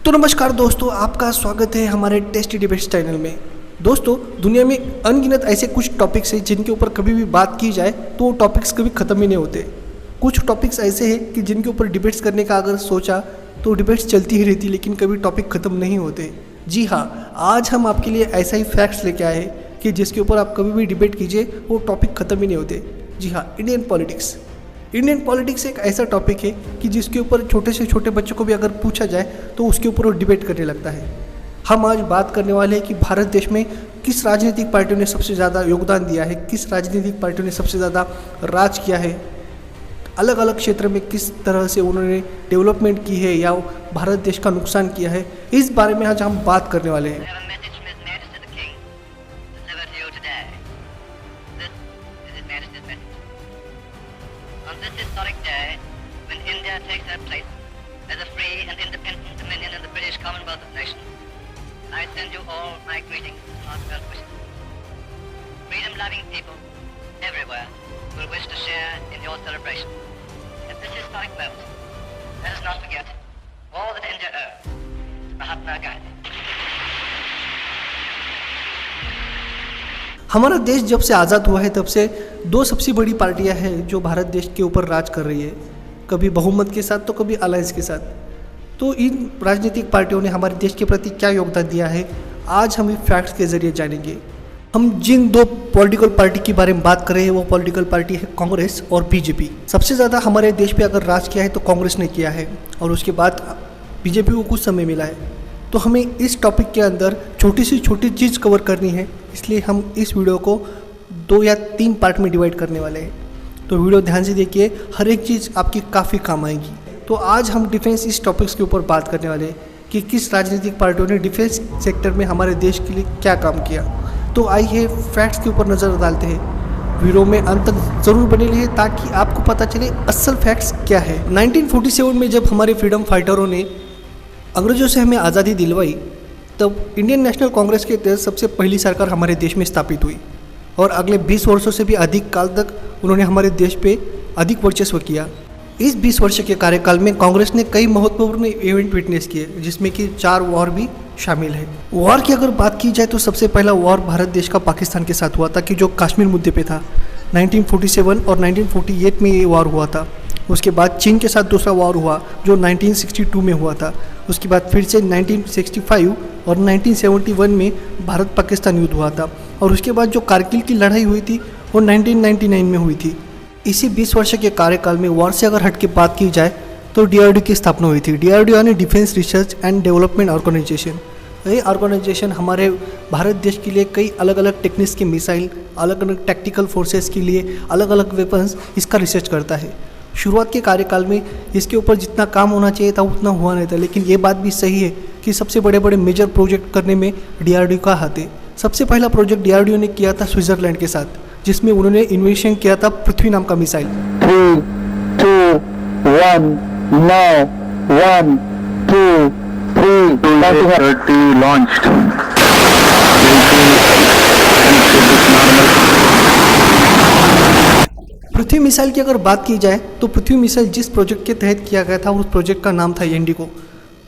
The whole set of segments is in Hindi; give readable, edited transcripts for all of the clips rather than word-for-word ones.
तो नमस्कार दोस्तों, आपका स्वागत है हमारे टेस्टी डिबेट्स चैनल में। दोस्तों, दुनिया में अनगिनत ऐसे कुछ टॉपिक्स हैं जिनके ऊपर कभी भी बात की जाए तो वो टॉपिक्स कभी ख़त्म ही नहीं होते। कुछ टॉपिक्स ऐसे हैं कि जिनके ऊपर डिबेट्स करने का अगर सोचा तो डिबेट्स चलती ही रहती, लेकिन कभी टॉपिक ख़त्म नहीं होते। जी हाँ, आज हम आपके लिए ऐसा ही फैक्ट्स लेके आए हैं कि जिसके ऊपर आप कभी भी डिबेट कीजिए वो टॉपिक ख़त्म ही नहीं होते। जी हाँ, इंडियन पॉलिटिक्स एक ऐसा टॉपिक है कि जिसके ऊपर छोटे से छोटे बच्चों को भी अगर पूछा जाए तो उसके ऊपर वो डिबेट करने लगता है। हम आज बात करने वाले हैं कि भारत देश में किस राजनीतिक पार्टियों ने सबसे ज़्यादा योगदान दिया है, किस राजनीतिक पार्टियों ने सबसे ज़्यादा राज किया है, अलग अलग क्षेत्र में किस तरह से उन्होंने डेवलपमेंट की है या भारत देश का नुकसान किया है। इस बारे में आज हम बात करने वाले हैं। On this historic day, when India takes her place as a free and independent dominion in the British Commonwealth of Nations, I send you all my greetings and heartfelt wishes. Freedom-loving people everywhere will wish to share in your celebration. At this historic moment, let us not forget all that India owes to Mahatma Gandhi. हमारा देश जब से आज़ाद हुआ है तब से दो सबसे बड़ी पार्टियां हैं जो भारत देश के ऊपर राज कर रही है, कभी बहुमत के साथ तो कभी अलायंस के साथ। तो इन राजनीतिक पार्टियों ने हमारे देश के प्रति क्या योगदान दिया है, आज हम इन फैक्ट्स के ज़रिए जानेंगे। हम जिन दो पॉलिटिकल पार्टी के बारे में बात कर रहे हैं वो पॉलिटिकल पार्टी है कांग्रेस और बीजेपी। सबसे ज़्यादा हमारे देश पे अगर राज किया है तो कांग्रेस ने किया है और उसके बाद बीजेपी को कुछ समय मिला है। तो हमें इस टॉपिक के अंदर छोटी से छोटी चीज़ कवर करनी है, इसलिए हम इस वीडियो को 2 या 3 पार्ट में डिवाइड करने वाले हैं। तो वीडियो ध्यान से देखिए, हर एक चीज़ आपकी काफ़ी काम आएगी। तो आज हम डिफेंस इस टॉपिक्स के ऊपर बात करने वाले हैं कि किस राजनीतिक पार्टियों ने डिफेंस सेक्टर में हमारे देश के लिए क्या काम किया। तो आइए फैक्ट्स के ऊपर नज़र डालते हैं। वीडियो में अंत तक ज़रूर बने रहिए ताकि आपको पता चले असल फैक्ट्स क्या है। 1947 में जब हमारे फ्रीडम फाइटरों ने अंग्रेज़ों से हमें आज़ादी दिलवाई, तब इंडियन नेशनल कांग्रेस के तहत सबसे पहली सरकार हमारे देश में स्थापित हुई और अगले 20 वर्षों से भी अधिक काल तक उन्होंने हमारे देश पे अधिक वर्चस्व किया। इस 20 वर्ष के कार्यकाल में कांग्रेस ने कई महत्वपूर्ण इवेंट विटनेस किए, जिसमें कि 4 वॉर भी शामिल है। वॉर की अगर बात की जाए तो सबसे पहला वॉर भारत देश का पाकिस्तान के साथ हुआ था कि जो कश्मीर मुद्दे पे था। 1947 और 1948 में ये वॉर हुआ था। उसके बाद चीन के साथ दूसरा वॉर हुआ जो 1962 में हुआ था। उसके बाद फिर से 1965 और 1971 में भारत पाकिस्तान युद्ध हुआ था और उसके बाद जो कारगिल की लड़ाई हुई थी वो 1999 में हुई थी। इसी 20 वर्ष के कार्यकाल में वॉर से अगर हट के बात की जाए तो DRDO की स्थापना हुई थी। DRDO यानी defence research and development organisation. ये ऑर्गेनाइजेशन हमारे भारत देश के लिए कई अलग अलग टेक्निक्स के मिसाइल, अलग अलग टैक्टिकल फोर्सेस के लिए अलग अलग वेपन्स इसका रिसर्च करता है। शुरुआत के कार्यकाल में इसके ऊपर जितना काम होना चाहिए था उतना हुआ नहीं था, लेकिन ये बात भी सही है कि सबसे बड़े बड़े मेजर प्रोजेक्ट करने में DRDO का हाथ है। सबसे पहला प्रोजेक्ट DRDO ने किया था स्विट्ज़रलैंड के साथ, जिसमें उन्होंने इन्वेंशन किया था पृथ्वी नाम का मिसाइल। 3, 2, 1, now 1, 2, 3, 30 launched. पृथ्वी मिसाइल की अगर बात की जाए तो पृथ्वी मिसाइल जिस प्रोजेक्ट के तहत किया गया था उस प्रोजेक्ट का नाम था इंडिको।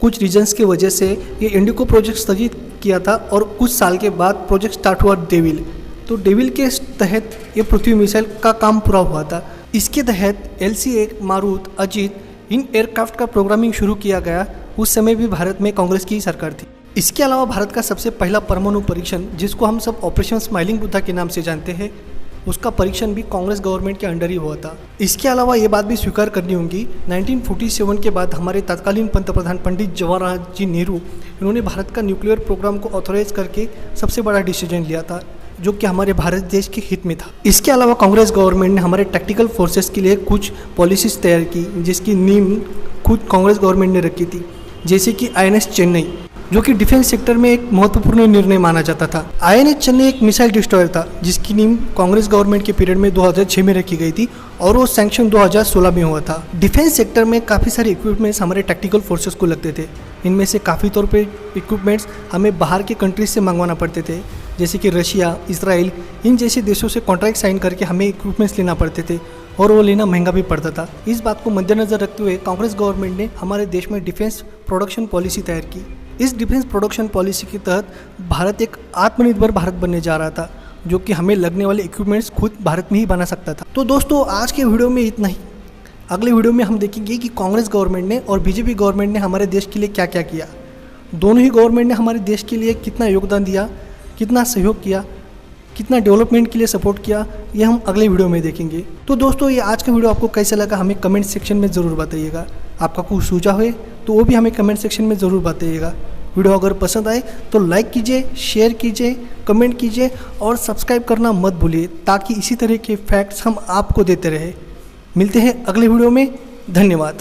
कुछ रीजन्स की वजह से ये इंडिको प्रोजेक्ट स्थगित किया था और कुछ साल के बाद प्रोजेक्ट स्टार्ट हुआ डेविल। तो डेविल के तहत ये पृथ्वी मिसाइल का काम पूरा हुआ था। इसके तहत LCA, Marut, Ajit in aircraft का प्रोग्रामिंग शुरू किया गया। उस समय भी भारत में कांग्रेस की सरकार थी। इसके अलावा भारत का सबसे पहला परमाणु परीक्षण, जिसको हम सब ऑपरेशन स्माइलिंग बुद्धा के नाम से जानते हैं, उसका परीक्षण भी कांग्रेस गवर्नमेंट के अंडर ही हुआ था। इसके अलावा ये बात भी स्वीकार करनी होगी, 1947 के बाद हमारे तत्कालीन पंतप्रधान पंडित जवाहरलाल जी नेहरू, इन्होंने भारत का न्यूक्लियर प्रोग्राम को ऑथोराइज करके सबसे बड़ा डिसीजन लिया था जो कि हमारे भारत देश के हित में था। इसके अलावा कांग्रेस गवर्नमेंट ने हमारे टैक्टिकल फोर्सेस के लिए कुछ पॉलिसीज तैयार की, जिसकी नींव खुद कांग्रेस गवर्नमेंट ने रखी थी, जैसे कि INS चेन्नई, जो कि डिफेंस सेक्टर में एक महत्वपूर्ण निर्णय माना जाता था। INS चेन्नई एक मिसाइल डिस्ट्रॉयर था जिसकी नींव कांग्रेस गवर्नमेंट के पीरियड में 2006 में रखी गई थी और वो सैंक्शन 2016 में हुआ था। डिफेंस सेक्टर में काफ़ी सारे इक्विपमेंट्स हमारे टैक्टिकल फोर्सेस को लगते थे। इनमें से काफ़ी तौर पे इक्विपमेंट्स हमें बाहर के कंट्रीज से मंगवाना पड़ते थे, जैसे कि रशिया, इसराइल, इन जैसे देशों से कॉन्ट्रैक्ट साइन करके हमें इक्विपमेंट्स लेना पड़ते थे और वो लेना महंगा भी पड़ता था। इस बात को मद्देनज़र रखते हुए कांग्रेस गवर्नमेंट ने हमारे देश में डिफेंस प्रोडक्शन पॉलिसी तैयार की। इस डिफेंस प्रोडक्शन पॉलिसी के तहत भारत एक आत्मनिर्भर भारत बनने जा रहा था, जो कि हमें लगने वाले इक्विपमेंट्स खुद भारत में ही बना सकता था। तो दोस्तों आज के वीडियो में इतना ही। अगले वीडियो में हम देखेंगे कि कांग्रेस गवर्नमेंट ने और बीजेपी गवर्नमेंट ने हमारे देश के लिए क्या क्या किया। दोनों ही गवर्नमेंट ने हमारे देश के लिए कितना योगदान दिया, कितना सहयोग किया, कितना डेवलपमेंट के लिए सपोर्ट किया, ये हम अगले वीडियो में देखेंगे। तो दोस्तों ये आज का वीडियो आपको कैसा लगा हमें कमेंट सेक्शन में ज़रूर बताइएगा। आपका कुछ सुझाव है तो वो भी हमें कमेंट सेक्शन में ज़रूर बताइएगा। वीडियो अगर पसंद आए तो लाइक कीजिए, शेयर कीजिए, कमेंट कीजिए और सब्सक्राइब करना मत भूलिए, ताकि इसी तरह के फैक्ट्स हम आपको देते रहे। मिलते हैं अगले वीडियो में। धन्यवाद।